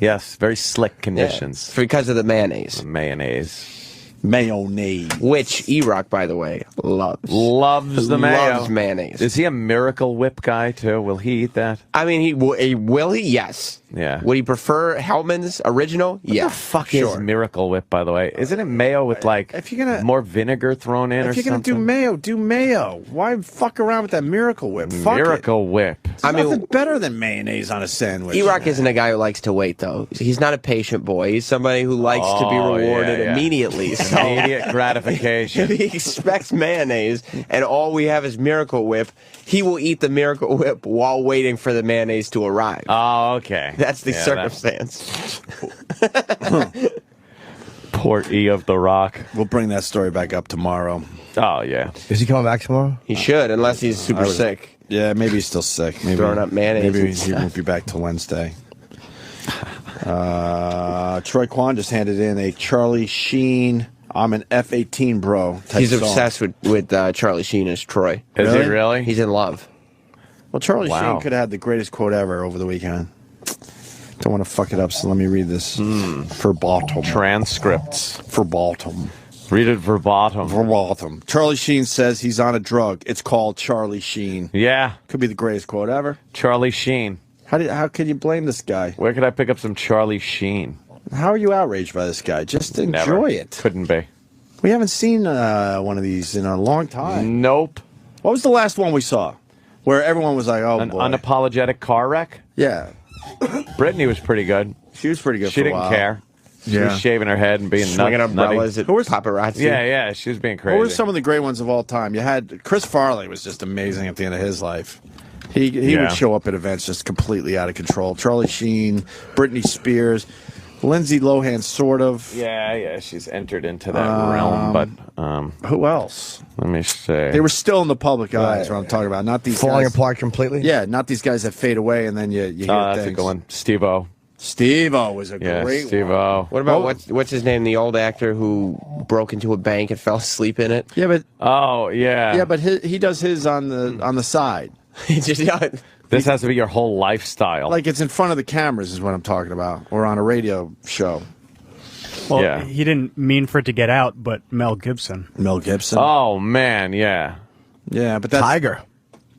Yes, very slick conditions. Because of the mayonnaise. Mayonnaise. Mayonnaise. Which E-Rock, by the way, loves. Loves the mayo. Loves mayonnaise. Is he a Miracle Whip guy, too? Will he eat that? I mean, will he? Yes. Yeah. Would he prefer Hellman's original? Yeah. What the fuck is Miracle Whip, by the way? Isn't it mayo with, like, if you're gonna, more vinegar thrown in or something? If you're going to do mayo. Why fuck around with that Miracle Whip? Fuck Miracle Whip. It's nothing better than mayonnaise on a sandwich. E-Rock isn't a guy who likes to wait, though. He's not a patient boy. He's somebody who likes to be rewarded immediately. So immediate gratification. If he expects mayonnaise and all we have is Miracle Whip, he will eat the Miracle Whip while waiting for the mayonnaise to arrive. Oh, okay. That's the circumstance. Poor E of the Rock. We'll bring that story back up tomorrow. Oh, yeah. Is he coming back tomorrow? He should, unless he's super sick. Yeah, maybe he's still sick. Maybe throwing up mayonnaise. Maybe he won't be back till Wednesday. Troy Kwan just handed in a Charlie Sheen. I'm an F-18 bro. He's obsessed with Charlie Sheen as Troy. Is he really? He's in love. Well, Charlie Sheen could have had the greatest quote ever over the weekend. Don't want to fuck it up, so let me read this verbatim. Transcripts. Verbatim. Read it verbatim. Verbatim. Charlie Sheen says he's on a drug. It's called Charlie Sheen. Yeah. Could be the greatest quote ever. Charlie Sheen. How could you blame this guy? Where could I pick up some Charlie Sheen? How are you outraged by this guy? Just enjoy it. Couldn't be. We haven't seen one of these in a long time. Nope. What was the last one we saw? Where everyone was like, oh, An boy. unapologetic car wreck? Yeah. Brittany was pretty good. She was pretty good She for a didn't while. care. She was shaving her head and being swinging umbrellas at paparazzi. Yeah, she was being crazy. Who were some of the great ones of all time? You had Chris Farley was just amazing at the end of his life. He would show up at events just completely out of control. Charlie Sheen, Britney Spears, Lindsay Lohan, sort of. Yeah, she's entered into that realm. But who else? Let me see. They were still in the public eye. Is what I'm talking about. Not these falling guys, apart completely. Yeah, not these guys that fade away and then you hear that's things. a good one. Steve-O. Steve-O was a great Steve-O. one. What about what's his name? The old actor who broke into a bank and fell asleep in it. Yeah, but yeah, but he does his on the side. This has to be your whole lifestyle. Like it's in front of the cameras is what I'm talking about, or on a radio show. Well, he didn't mean for it to get out, but Mel Gibson. Mel Gibson. Oh man, yeah, but that's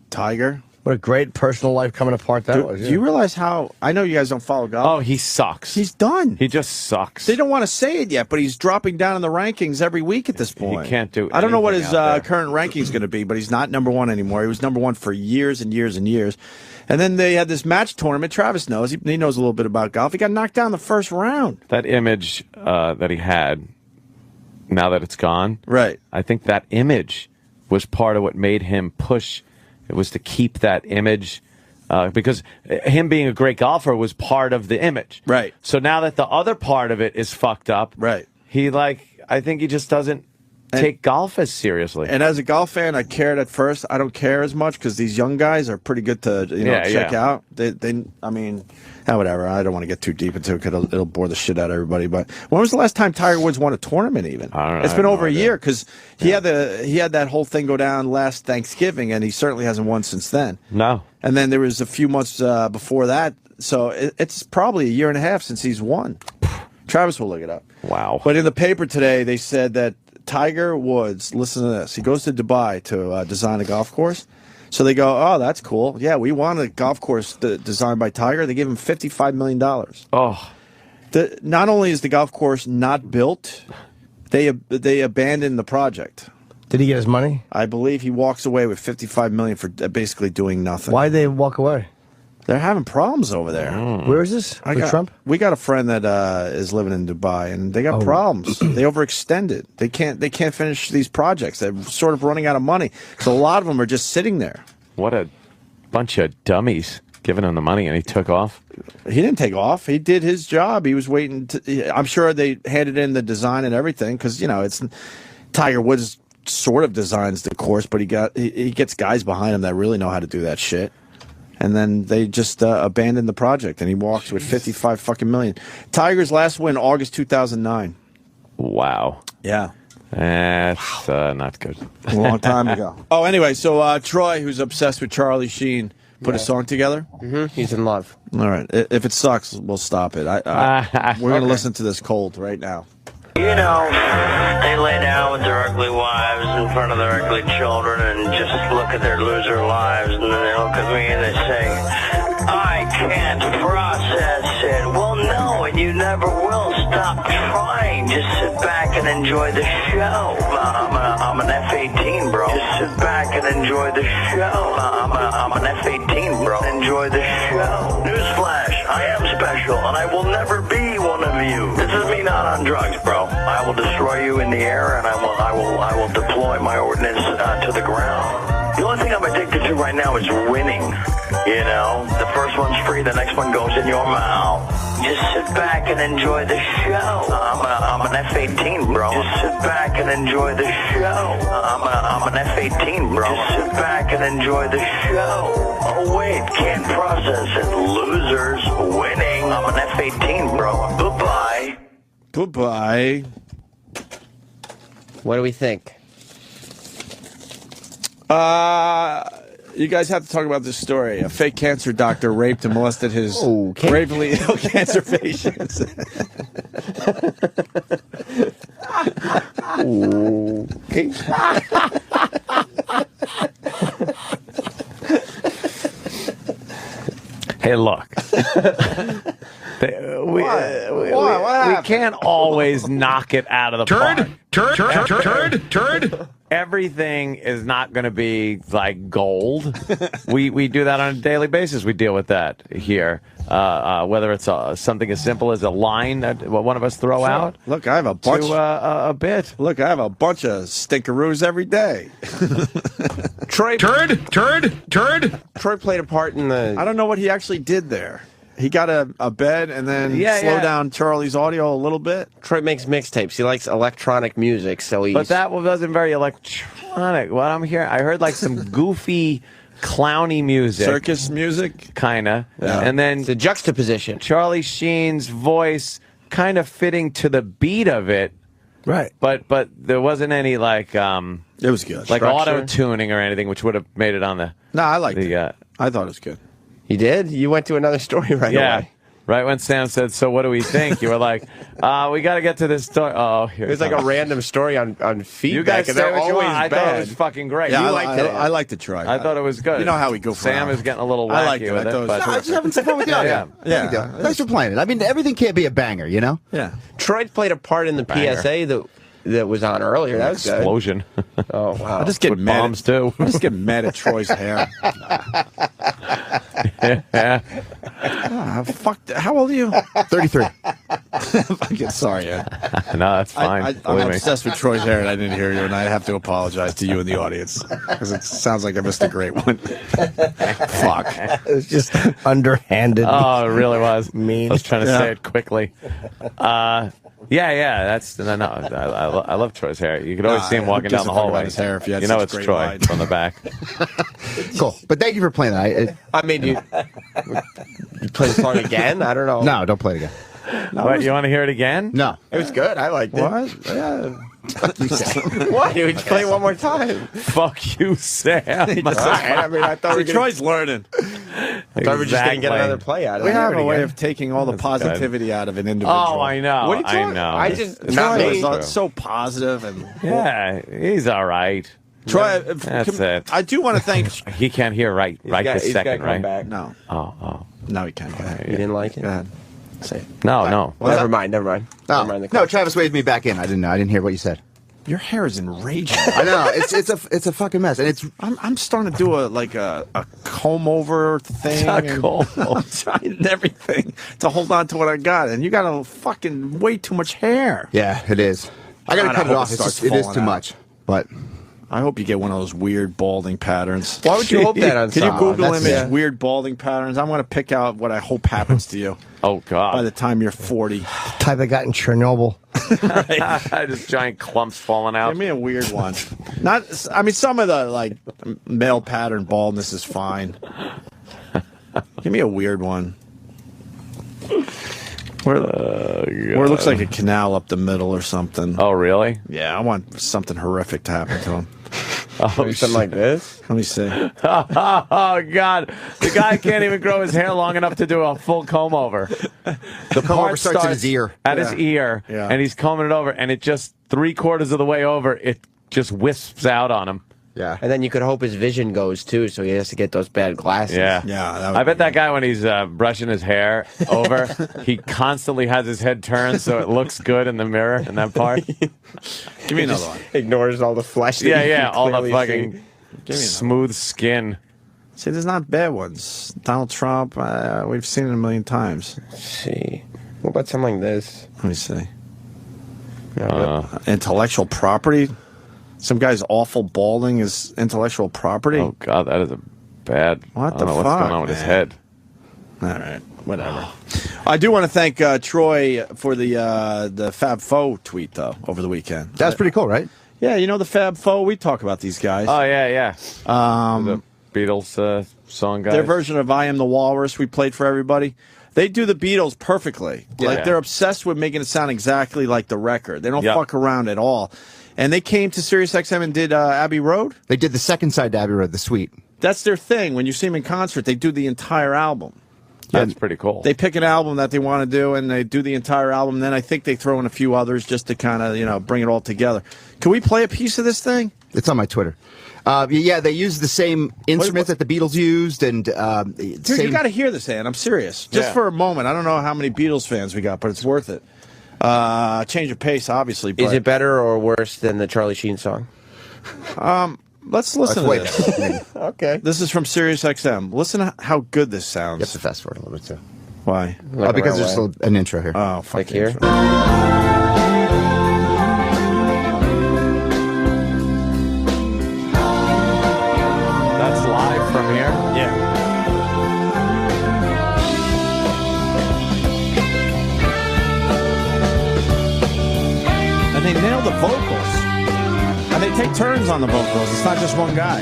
Tiger. What a great personal life coming apart that was. Do you realize how? I know you guys don't follow golf. Oh, he sucks. He's done. He just sucks. They don't want to say it yet, but he's dropping down in the rankings every week at this point. He can't do. I don't know what his anything current ranking is going to be, but he's not number one anymore. He was number one for years and years and years. And then they had this match tournament. Travis knows. He knows a little bit about golf. He got knocked down the first round. That image that he had, now that it's gone, right? I think that image was part of what made him push. It was to keep that image. Because him being a great golfer was part of the image. Right. So now that the other part of it is fucked up, right? I think he just doesn't take golf as seriously. And as a golf fan, I cared at first. I don't care as much because these young guys are pretty good to check out. I mean, whatever. I don't want to get too deep into it because it'll bore the shit out of everybody. But when was the last time Tiger Woods won a tournament? Even I don't know. It's been over a year because he had that whole thing go down last Thanksgiving, and he certainly hasn't won since then. No. And then there was a few months before that, so it's probably a year and a half since he's won. Travis will look it up. Wow. But in the paper today, they said that Tiger Woods, listen to this, he goes to Dubai to design a golf course. So they go, oh, that's cool. Yeah, we want a golf course designed by Tiger. They give him $55 million. Oh. Not only is the golf course not built, they abandoned the project. Did he get his money? I believe he walks away with $55 million for basically doing nothing. Why did they walk away? They're having problems over there. Where is this? With Trump? We got a friend that is living in Dubai, and they got problems. They overextended. They can't finish these projects. They're sort of running out of money. So a lot of them are just sitting there. What a bunch of dummies giving him the money, and he took off. He didn't take off. He did his job. He was waiting. I'm sure they handed in the design and everything because it's Tiger Woods sort of designs the course, but he gets guys behind him that really know how to do that shit. And then they just abandoned the project, and he walks with $55 fucking million. Tiger's last win, August 2009. Wow. Yeah. That's not good. A long time ago. Oh, anyway, so Troy, who's obsessed with Charlie Sheen, put a song together? Mm-hmm. He's in love. All right. If it sucks, we'll stop it. We're going to listen to this cold right now. You know, they lay down with their ugly wives in front of their ugly children and just look at their loser lives, and then they look at me and they say, I can't process it. Well, no, and you never will. Stop trying. Just sit back and enjoy the show. I'm an F-18, bro. Just sit back and enjoy the show. I'm an F-18, bro. Enjoy the show. Newsflash, I am special, and I will never be one of you. This is me not on drugs, bro. I will destroy you in the air, and I will deploy my ordnance to the ground. The only thing I'm addicted to right now is winning. You know, the first one's free, the next one goes in your mouth. Just sit back and enjoy the show. I'm an F-18, bro. Just sit back and enjoy the show. I'm an F-18, bro. Just sit back and enjoy the show. Oh wait, can't process it. Losers winning. I'm an F-18, bro. Goodbye. Goodbye. What do we think? You guys have to talk about this story. A fake cancer doctor raped and molested his gravely ill cancer patients. Hey, look. We can't always knock it out of the park. Turd. Everything is not going to be like gold. We do that on a daily basis. We deal with that here. Whether it's something as simple as a line that one of us throw out. Look, I have a bunch. To a bit. Look, I have a bunch of stinkeroos every day. Troy played a part in the. I don't know what he actually did there. He got a bed and then slow down Charlie's audio a little bit. Troy makes mixtapes. He likes electronic music, so he's. But that wasn't very electronic. What I'm hearing, I heard like some goofy, clowny music, circus music, kind of, and then the juxtaposition. Charlie Sheen's voice kind of fitting to the beat of it, right? But there wasn't any like it was good, like auto tuning or anything, which would have made it on the. No, I liked it. I thought it was good. You did? You went to another story right away. Right when Sam said, so what do we think? You were like, we got to get to this story. Oh, here. It was like a random story on feedback. You guys and say they're what you always want. I bad. thought it was fucking great. Yeah, you liked it. I liked to try. I thought it was good. You know how we go for Sam is getting a little wacky with it. But I'm just having some fun with the audio. Yeah. Thanks for playing it. I mean, everything can't be a banger, you know? Yeah. Troy played a part in the PSA that was on earlier. That was explosion. Oh wow! I just get mad bombs too. I just get mad at Troy's hair. Fuck. How old are you? 33. Fucking sorry, Ed. No, that's fine. I'm obsessed with Troy's hair, and I didn't hear you, and I have to apologize to you and the audience because it sounds like I missed a great one. Fuck. It was just underhanded. Oh, it really was. Mean. I was trying to say it quickly. Yeah. That's no. I love Troy's hair. You could always see him walking down the hallway. His hair if you had know such it's great Troy line. from the back. Cool. But thank you for playing that. I mean, you play the song again? I don't know. No, don't play it again. What, you want to hear it again? No. It was good. I liked it. What? Yeah. What? Would you play it one more time? Fuck you, Sam. I mean, I thought Troy's learning. I thought we were just going to get another play out of it. We have a way of taking all the positivity out of an individual. Oh, I know. What are you talking? I know. I just Troy is so positive and he's all right. Troy, That's it. I do want to thank. He can't hear right this second, right? Back. No. Oh. No, he can't. You didn't like it? Go ahead. Say it. No. Well, never mind. Oh. Never mind No, Travis waved me back in. I didn't know. I didn't hear what you said. Your hair is enraging. I know. It's a fucking mess, and it's. I'm starting to do a comb over thing. A comb over. I'm trying everything to hold on to what I got, and you got a fucking way too much hair. Yeah, it is. I got to cut it off. It is too much, but. I hope you get one of those weird balding patterns. Why would you hope that on Can you someone? Google image weird balding patterns? I'm going to pick out what I hope happens to you. Oh, God. By the time you're 40. Type I got in Chernobyl. Just giant clumps falling out. Give me a weird one. I mean, some of the, like, male pattern baldness is fine. Give me a weird one. Where it looks like a canal up the middle or something. Oh, really? Yeah, I want something horrific to happen to him. Oh, something like this. Let me see. Oh, God. The guy can't even grow his hair long enough to do a full comb over. The comb over part starts at his ear. At his ear, and he's combing it over, and it just 3/4 of the way over, it just wisps out on him. Yeah. And then you could hope his vision goes, too, so he has to get those bad glasses. Yeah. I bet that guy, when he's brushing his hair over, he constantly has his head turned so it looks good in the mirror in that part. Give me another one. Ignores all the flesh. that you Yeah, can all the clearly fucking smooth skin. See, there's not bad ones. Donald Trump, we've seen it a million times. Let's see. What about something like this? Let me see. Intellectual property. Some guy's awful balding is intellectual property. Oh, God, that is a bad... What I the don't know fuck, what's going on with his head. All right, whatever. I do want to thank Troy for the Fab Four tweet, though, over the weekend. That's pretty cool, right? Yeah, you know the Fab Four? We talk about these guys. Oh, yeah. The Beatles song guys. Their version of I Am the Walrus we played for everybody. They do the Beatles perfectly. Yeah. Like, they're obsessed with making it sound exactly like the record. They don't fuck around at all. And they came to SiriusXM and did Abbey Road? They did the second side to Abbey Road, the suite. That's their thing. When you see them in concert, they do the entire album. That's pretty cool. They pick an album that they want to do, and they do the entire album. Then I think they throw in a few others just to kind of, bring it all together. Can we play a piece of this thing? It's on my Twitter. Yeah, they use the same instruments that the Beatles used, and Dude, you got to hear this, Ann. I'm serious. Just for a moment. I don't know how many Beatles fans we got, but it's worth it. Change of pace, obviously. But, Is it better or worse than the Charlie Sheen song? Let's listen to this. Okay. This is from SiriusXM. Listen to how good this sounds. You have to fast forward a little bit, too. Why? Because there's an intro here. Oh, fuck Like here? That's live from here? Yeah. And they nail the vocals. And they take turns on the vocals. It's not just one guy,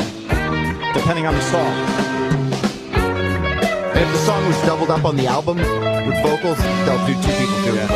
depending on the song. And if the song was doubled up on the album with vocals, they'll do two people doing it.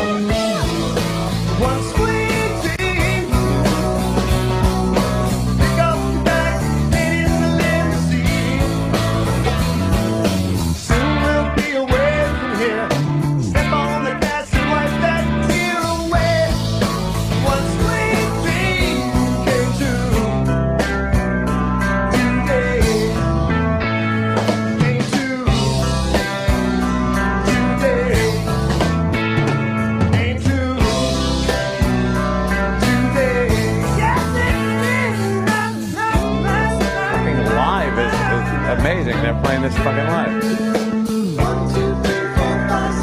Amazing, they're playing this fucking live.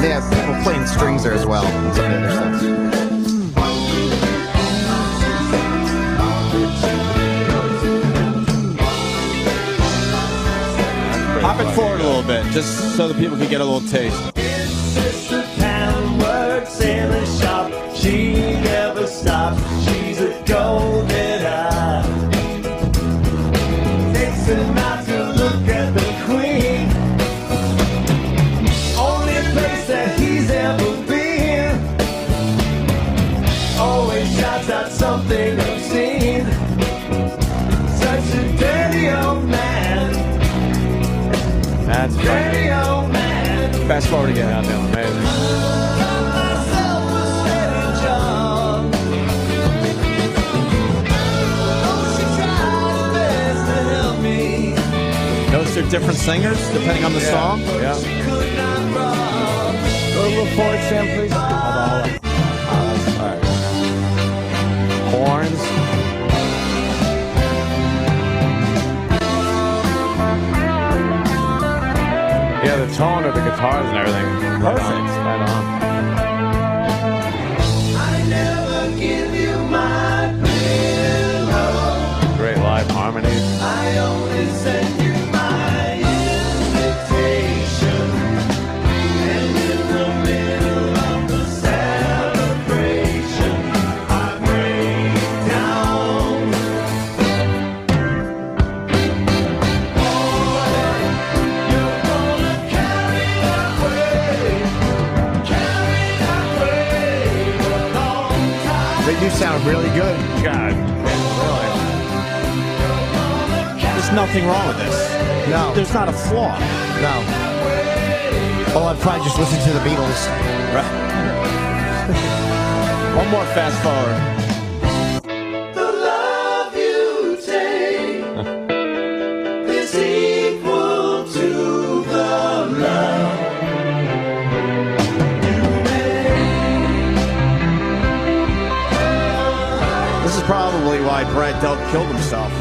They have people playing strings there as well. And some of the other stuff. Hop it forward a little bit, just so that people can get a little taste. Sister Pam works in the shop. She never stops. She's a golden eye. Takes a night to look at the queen. Only place that he's ever been. Always shouts out something obscene. Such a dirty old man. That's dirty old man. Fast forward again. Goddamn amazing. Those are different singers, depending on the song? Yeah. Go a little forward, Sam, please. Hold on. All right. Horns. Yeah, the tone of the guitars and everything. Perfect. Right on. I never give you my pillow. Great live harmonies. I only send you my invitation. And in the middle of the celebration, I break down. Boy, you're gonna carry away. Carry nothing wrong with this. No. There's not a flaw. No. Oh, I'd probably just listen to the Beatles. Right. One more fast forward. The love you take is equal to the love you make. This is probably why Brad Delp killed himself.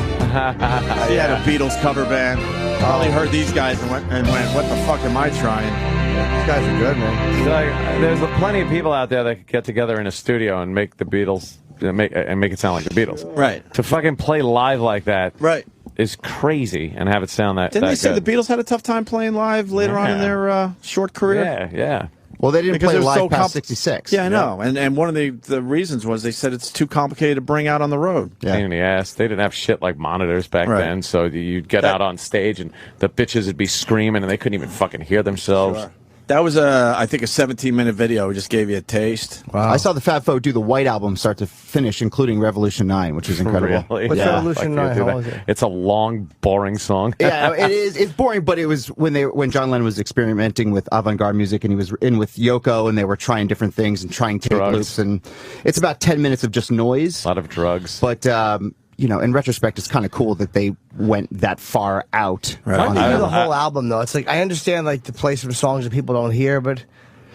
He had a Beatles cover band. Probably heard these guys and went, what the fuck am I trying? These guys are good, man. Like, there's plenty of people out there that could get together in a studio and make the Beatles, make it sound like the Beatles. Right. To fucking play live like that, right, is crazy, and have it sound that. Didn't that they say good. the Beatles had a tough time playing live later on in their short career? Yeah, yeah. Well, they didn't Because play it was live so past 66. Yeah, I know. And one of the reasons was they said it's too complicated to bring out on the road. Pain in the ass. They didn't have shit like monitors back Right. then, so you'd get out on stage and the bitches would be screaming and they couldn't even fucking hear themselves. Sure. That was I think a 17-minute video. We just gave you a taste. Wow. I saw the Fab Four do the White Album start to finish, including Revolution 9, which was incredible. Really? What's Yeah. Revolution Like, 9? How was it? It's a long, boring song. Yeah, it is. It's boring, but it was when John Lennon was experimenting with avant-garde music, and he was in with Yoko, and they were trying different things and trying tape Drugs. loops, and it's about 10 minutes of just noise. A lot of drugs. But you know, in retrospect, it's kind of cool that they went that far out. Right. Why do you do the whole album though? It's like I understand like to play some songs that people don't hear, but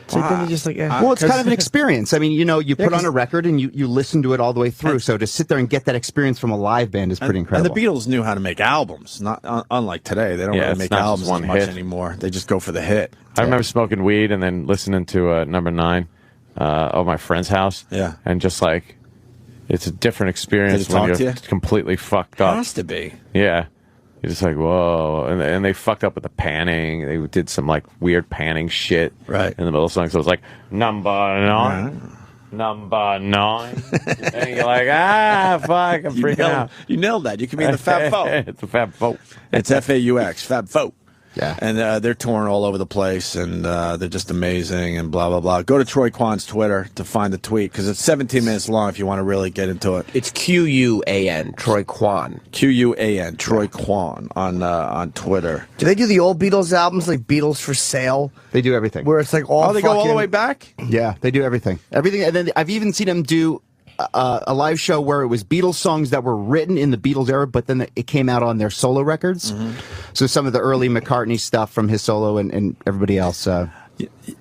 it's like then you just like well, it's kind of an experience. I mean, you know, you put on a record and you listen to it all the way through. So to sit there and get that experience from a live band is pretty incredible. And the Beatles knew how to make albums, not unlike today. They don't Yeah, really it's make not just albums one as much hit. anymore. They just go for the hit. I remember smoking weed and then listening to Number 9 at my friend's house. Yeah. And just like, it's a different experience Did it when talk to you're you? completely fucked up. Has to be. Yeah. You're just like, whoa. And they fucked up with the panning. They did some like weird panning shit right in the middle of the song. So it was like, number 9. Number 9. And you're like, fuck, I'm freaking out. You nailed that. You can be in the Fab Four. It's a Fab Four. It's FAUX, Fab Four. Yeah. And they're touring all over the place, and they're just amazing, and blah, blah, blah. Go to Troy Kwan's Twitter to find the tweet, because it's 17 minutes long if you want to really get into it. It's Q-U-A-N, Troy Kwan. Q-U-A-N, Troy Kwan on Twitter. Do they do the old Beatles albums like Beatles for Sale? They do everything. Where it's like all Oh, they go all the way back? Yeah, they do everything. Everything. And then I've even seen them do a live show where it was Beatles songs that were written in the Beatles era, but then it came out on their solo records. So some of the early McCartney stuff from his solo and everybody else.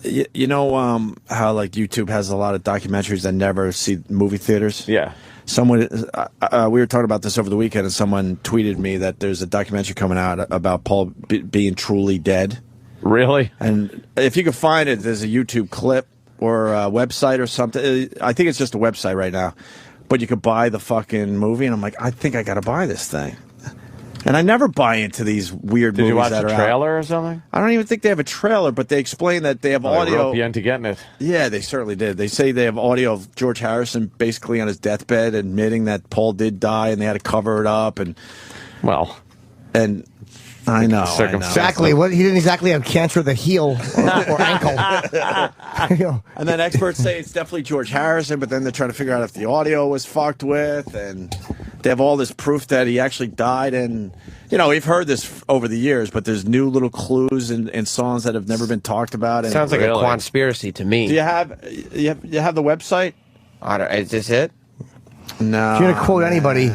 You know how like YouTube has a lot of documentaries that never see movie theaters? Yeah. Someone, we were talking about this over the weekend, and someone tweeted me that there's a documentary coming out about Paul being truly dead. Really? And if you can find it, there's a YouTube clip or a website or something. I think it's just a website right now. But you could buy the fucking movie, and I'm like, I think I got to buy this thing. And I never buy into these weird Did movies you watch that the are out. trailer or something? I don't even think they have a trailer, but they explain that they have Oh, they audio. rope you into getting it. Yeah, they certainly did. They say they have audio of George Harrison basically on his deathbed admitting that Paul did die, and they had to cover it up. And well, and I know. Exactly. What he didn't exactly have cancer of the heel or ankle. And then experts say it's definitely George Harrison, but then they're trying to figure out if the audio was fucked with, and they have all this proof that he actually died. And you know, we've heard this over the years, but there's new little clues in songs that have never been talked about. And Sounds like a conspiracy to me. Do you have you have the website? Is this it? No. If you're gonna quote anybody,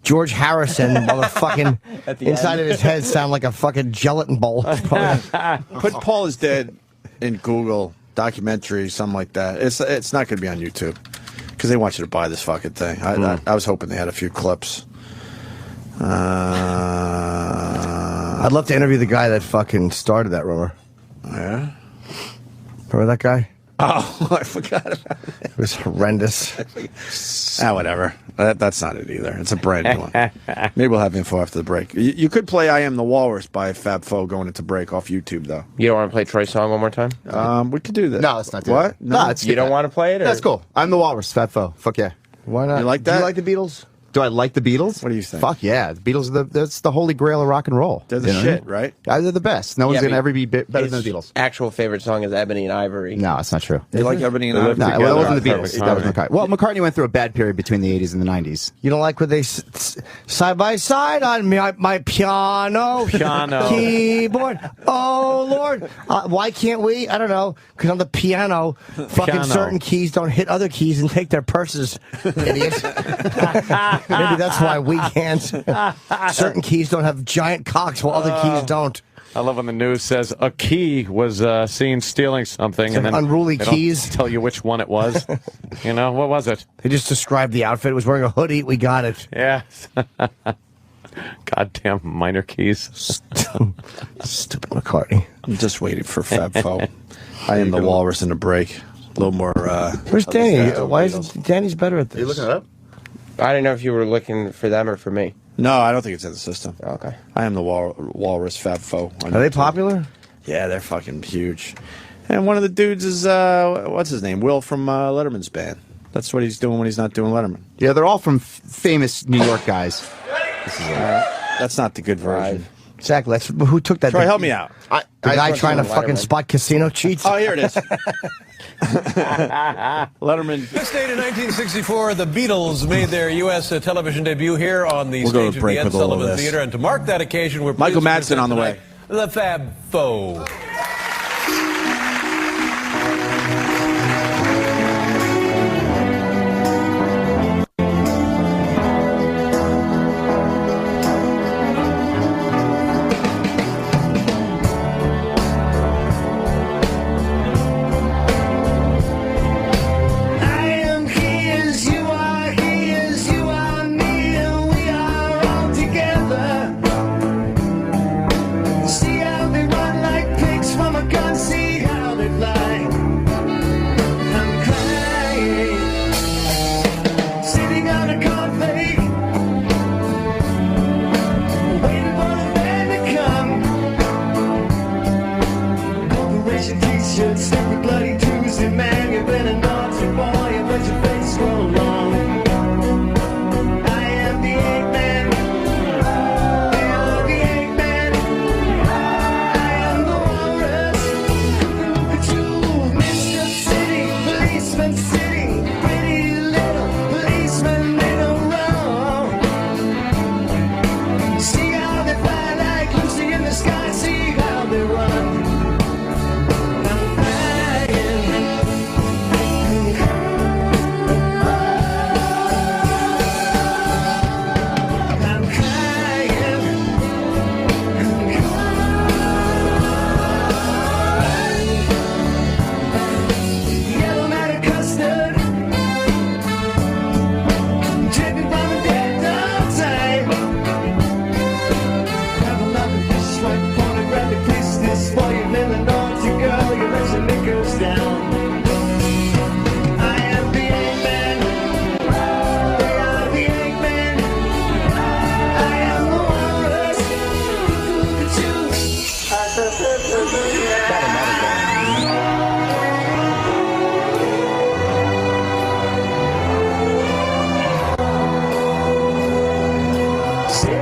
George Harrison, motherfucking inside of his head sound like a fucking gelatin bowl. Put Paul is dead in Google documentary, something like that. It's not going to be on YouTube because they want you to buy this fucking thing. I was hoping they had a few clips. I'd love to interview the guy that fucking started that rumor. Yeah. Remember that guy? Oh, I forgot about it. It was horrendous. Whatever. That's not it either. It's a brand new one. Maybe we'll have info after the break. You could play I Am the Walrus by Fab Four going into break off YouTube, though. You don't want to play Troy's song one more time? We could do that. No, let's not do what? that. No, You don't want to play it? Or? That's cool. I'm the Walrus, Fab Four. Fuck yeah. Why not? You like that? Do you like the Beatles? Do I like the Beatles? What do you think? Fuck yeah. The Beatles are that's the holy grail of rock and roll. They're the shit, right? They're the best. No one's going to ever be better than the Beatles. Actual favorite song is Ebony and Ivory. No, it's not true. They like Ebony and Ivory. No, it wasn't the Beatles. That was McCartney. Well, McCartney went through a bad period between the 80s and the 90s. You don't like when they side by side on my piano, keyboard. Oh, Lord. Why can't we? I don't know. Because on the piano, fucking certain keys don't hit other keys and take their purses, idiots. Maybe that's why we can't. Certain keys don't have giant cocks while other keys don't. I love when the news says a key was seen stealing something, and then unruly they keys. don't tell you which one it was. You know, what was it? They just described the outfit. It was wearing a hoodie. We got it. Yeah. Goddamn minor keys. Stupid McCartney. I'm just waiting for Fab Foe. I am the walrus in a break. A little more. Where's Danny? Why isn't Danny's better at this? Are you looking it up? I didn't know if you were looking for them or for me. No, I don't think it's in the system. Okay. I am the walrus Fab Foe. Are they popular? Yeah, they're fucking huge. And one of the dudes is what's his name? Will from Letterman's band. That's what he's doing when he's not doing Letterman. Yeah, they're all from famous New York guys. That's not the good version. Exactly. Who took that? Troy, help me out. The guy trying to fucking spot casino cheats? Oh, here it is. Letterman. This date in 1964, the Beatles made their U.S. television debut here on the We'll go to stage of break the Ed with all of Sullivan this. Theater. And to mark that occasion, we're Michael pleased to Madsen on the present way. tonight the Fab Foe. Say